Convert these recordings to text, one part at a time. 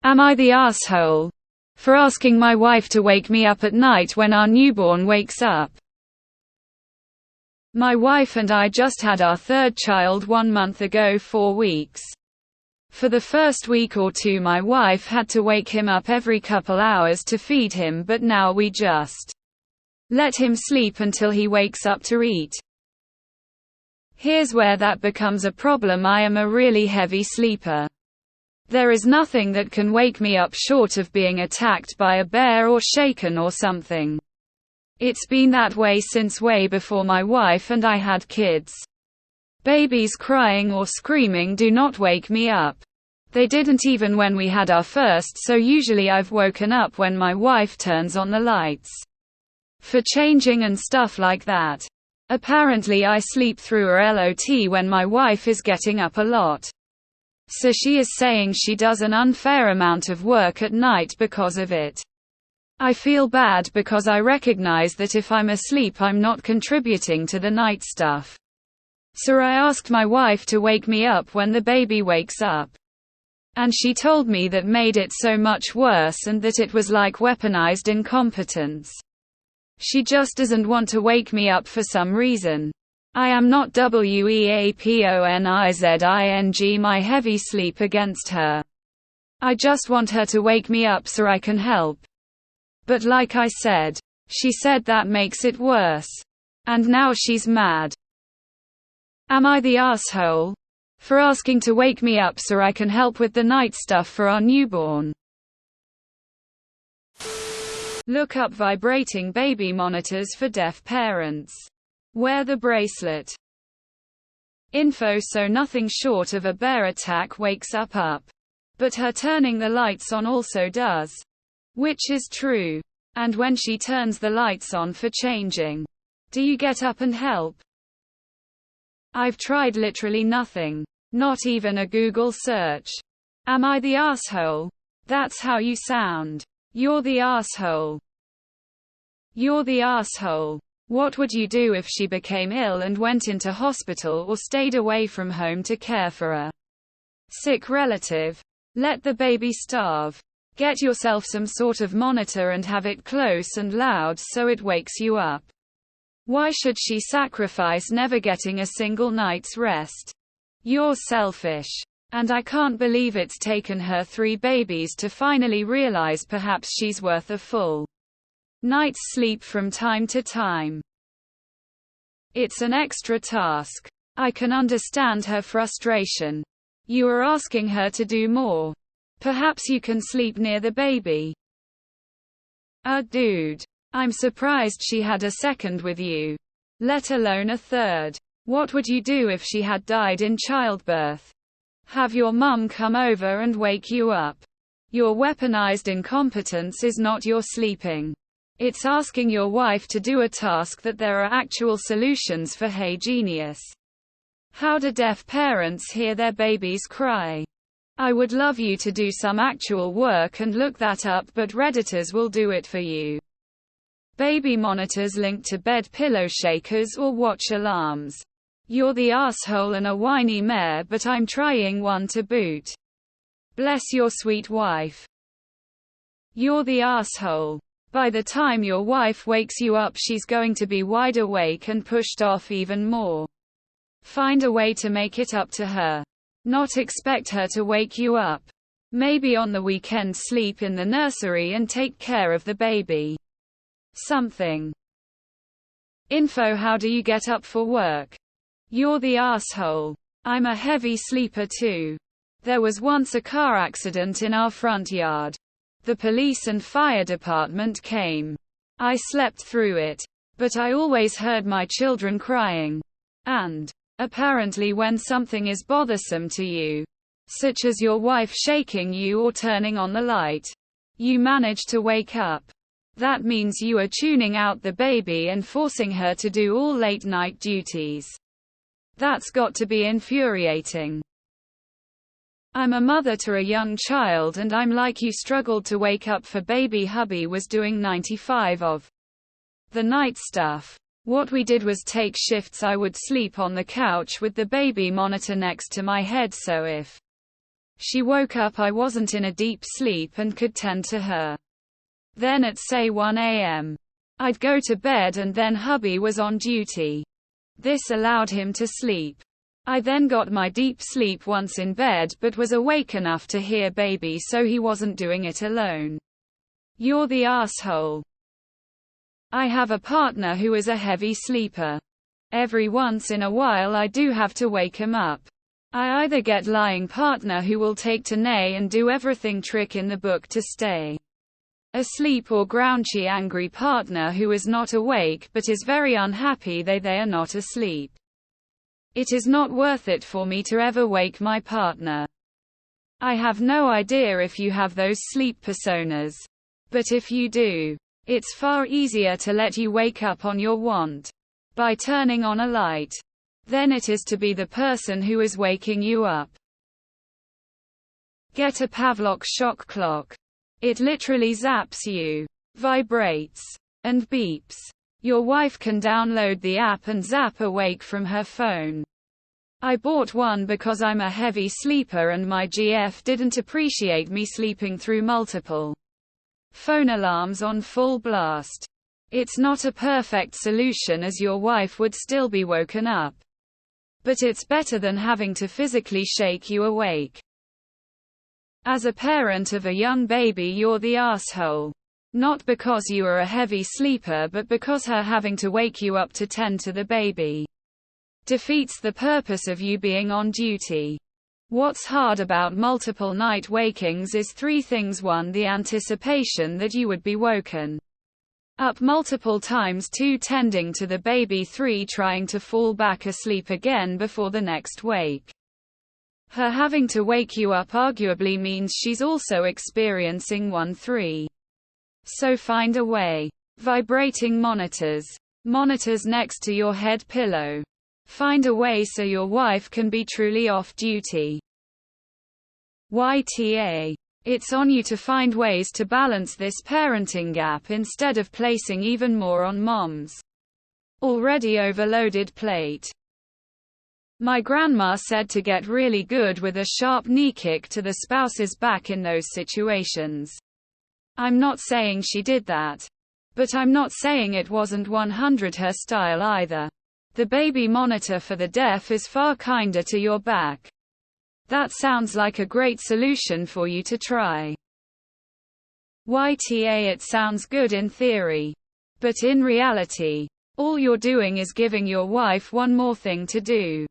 Am I the asshole for asking my wife to wake me up at night when our newborn wakes up? My wife and I just had our third child 1 month ago, 4 weeks. For the first week or two my wife had to wake him up every couple hours to feed him, but now we just let him sleep until he wakes up to eat. Here's where that becomes a problem. I am a really heavy sleeper. There is nothing that can wake me up short of being attacked by a bear or shaken or something. It's been that way since way before my wife and I had kids. Babies crying or screaming do not wake me up. They didn't even when we had our first, so usually I've woken up when my wife turns on the lights for changing and stuff like that. Apparently I sleep through a lot when my wife is getting up a lot. So she is saying she does an unfair amount of work at night because of it. I feel bad because I recognize that if I'm asleep I'm not contributing to the night stuff. So I asked my wife to wake me up when the baby wakes up. And she told me that made it so much worse and that it was like weaponized incompetence. She just doesn't want to wake me up for some reason. I am not weaponizing my heavy sleep against her. I just want her to wake me up so I can help. But like I said, she said that makes it worse. And now she's mad. Am I the asshole for asking to wake me up so I can help with the night stuff for our newborn? Look up vibrating baby monitors for deaf parents. Wear the bracelet. Info: so nothing short of a bear attack wakes up. But her turning the lights on also does. Which is true. And when she turns the lights on for changing, do you get up and help? I've tried literally nothing. Not even a Google search. Am I the asshole? That's how you sound. You're the asshole. You're the asshole. What would you do if she became ill and went into hospital or stayed away from home to care for a sick relative? Let the baby starve. Get yourself some sort of monitor and have it close and loud so it wakes you up. Why should she sacrifice never getting a single night's rest? You're selfish. And I can't believe it's taken her 3 babies to finally realize perhaps she's worth a full night's sleep from time to time. It's an extra task. I can understand her frustration. You are asking her to do more. Perhaps you can sleep near the baby. Dude. I'm surprised she had a second with you. Let alone a third. What would you do if she had died in childbirth? Have your mum come over and wake you up. Your weaponized incompetence is not your sleeping. It's asking your wife to do a task that there are actual solutions for. Hey genius. How do deaf parents hear their babies cry? I would love you to do some actual work and look that up, but Redditors will do it for you. Baby monitors linked to bed pillow shakers or watch alarms. You're the asshole and a whiny mare, but I'm trying one to boot. Bless your sweet wife. You're the asshole. By the time your wife wakes you up she's going to be wide awake and pushed off even more. Find a way to make it up to her. Not expect her to wake you up. Maybe on the weekend sleep in the nursery and take care of the baby. Something. Info: how do you get up for work? You're the asshole. I'm a heavy sleeper too. There was once a car accident in our front yard. The police and fire department came. I slept through it. But I always heard my children crying. And apparently when something is bothersome to you, such as your wife shaking you or turning on the light, you manage to wake up. That means you are tuning out the baby and forcing her to do all late night duties. That's got to be infuriating. I'm a mother to a young child and I'm like you, struggled to wake up for baby. Hubby was doing 95 of the night stuff. What we did was take shifts. I would sleep on the couch with the baby monitor next to my head, so if She woke up, I wasn't in a deep sleep and could tend to her. Then at say 1 a.m. I'd go to bed and then hubby was on duty. This allowed him to sleep. I then got my deep sleep once in bed but was awake enough to hear baby so he wasn't doing it alone. You're the asshole. I have a partner who is a heavy sleeper. Every once in a while I do have to wake him up. I either get lying partner who will take to nay and do everything trick in the book to stay asleep, or grouchy angry partner who is not awake but is very unhappy they are not asleep. It is not worth it for me to ever wake my partner. I have no idea if you have those sleep personas. But if you do, it's far easier to let you wake up on your want by turning on a light than it is to be the person who is waking you up. Get a Pavlok shock clock. It literally zaps you, vibrates, and beeps. Your wife can download the app and zap awake from her phone. I bought one because I'm a heavy sleeper and my GF didn't appreciate me sleeping through multiple phone alarms on full blast. It's not a perfect solution as your wife would still be woken up. But it's better than having to physically shake you awake. As a parent of a young baby, you're the asshole. Not because you are a heavy sleeper but because her having to wake you up to tend to the baby defeats the purpose of you being on duty. What's hard about multiple night wakings is three things: 1, the anticipation that you would be woken up multiple times; 2, tending to the baby; 3, trying to fall back asleep again before the next wake. Her having to wake you up arguably means she's also experiencing 1, 3. So find a way. Vibrating monitors. Monitors next to your head pillow. Find a way so your wife can be truly off duty. YTA. It's on you to find ways to balance this parenting gap instead of placing even more on mom's already overloaded plate. My grandma said to get really good with a sharp knee kick to the spouse's back in those situations. I'm not saying she did that. But I'm not saying it wasn't 100 her style either. The baby monitor for the deaf is far kinder to your back. That sounds like a great solution for you to try. YTA. It sounds good in theory. But in reality, all you're doing is giving your wife one more thing to do.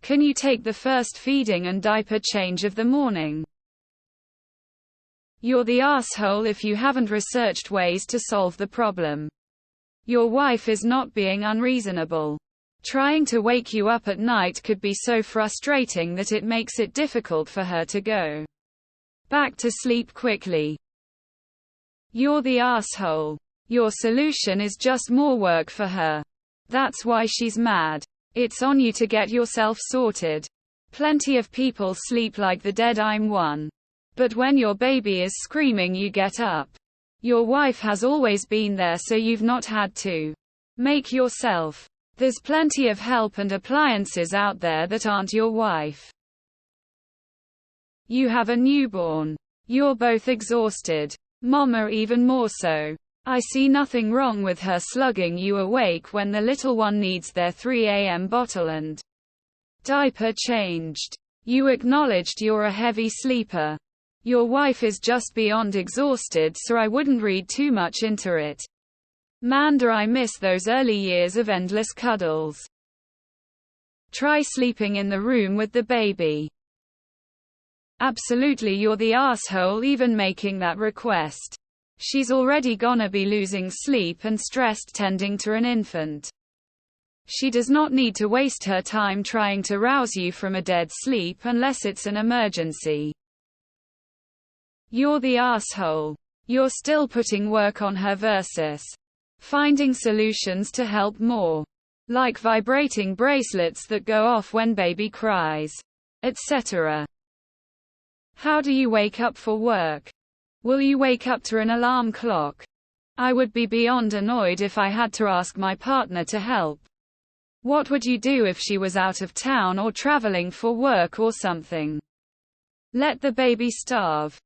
Can you take the first feeding and diaper change of the morning? You're the asshole if you haven't researched ways to solve the problem. Your wife is not being unreasonable. Trying to wake you up at night could be so frustrating that it makes it difficult for her to go back to sleep quickly. You're the asshole. Your solution is just more work for her. That's why she's mad. It's on you to get yourself sorted. Plenty of people sleep like the dead, I'm one. But when your baby is screaming, you get up. Your wife has always been there, so you've not had to make yourself. There's plenty of help and appliances out there that aren't your wife. You have a newborn. You're both exhausted. Mama even more so. I see nothing wrong with her slugging you awake when the little one needs their 3 a.m. bottle and diaper changed. You acknowledged you're a heavy sleeper. Your wife is just beyond exhausted, so I wouldn't read too much into it. Manda, I miss those early years of endless cuddles. Try sleeping in the room with the baby. Absolutely, you're the asshole even making that request. She's already gonna be losing sleep and stressed tending to an infant. She does not need to waste her time trying to rouse you from a dead sleep unless it's an emergency. You're the asshole. You're still putting work on her versus finding solutions to help more. Like vibrating bracelets that go off when baby cries, etc. How do you wake up for work? Will you wake up to an alarm clock? I would be beyond annoyed if I had to ask my partner to help. What would you do if she was out of town or traveling for work or something? Let the baby starve.